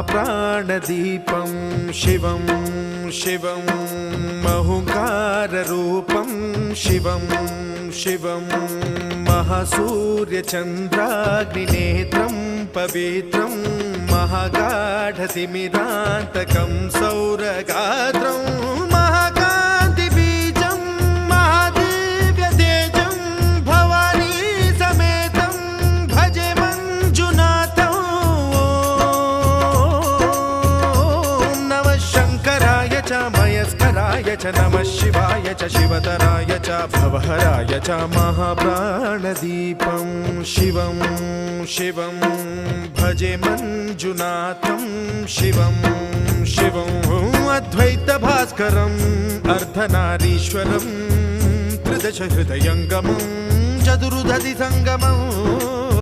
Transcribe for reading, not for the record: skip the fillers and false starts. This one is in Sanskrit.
महाप्राणदीपं शिवं शिवं महुङ्काररूपं शिवं शिवं महासूर्यचन्द्राग्निनेत्रं पवित्रं महागाढतिमिरान्तकं सौरगात्रं महाकान्तिबीजं महादिव्यतेजं भवानी समेतं भजे मञ्जुनाथं। ॐ नमः शङ्कराय च मयस्कराय च नमः शिवाय च शिवतराय च भवहराय च महाप्राणदीपं शिवं शिवं भजे मञ्जुनाथं शिवं शिवं अद्वैतभास्करम् अर्धनारीश्वरं त्रिदश हृदयङ्गमं चतुर्दधि सङ्गमम्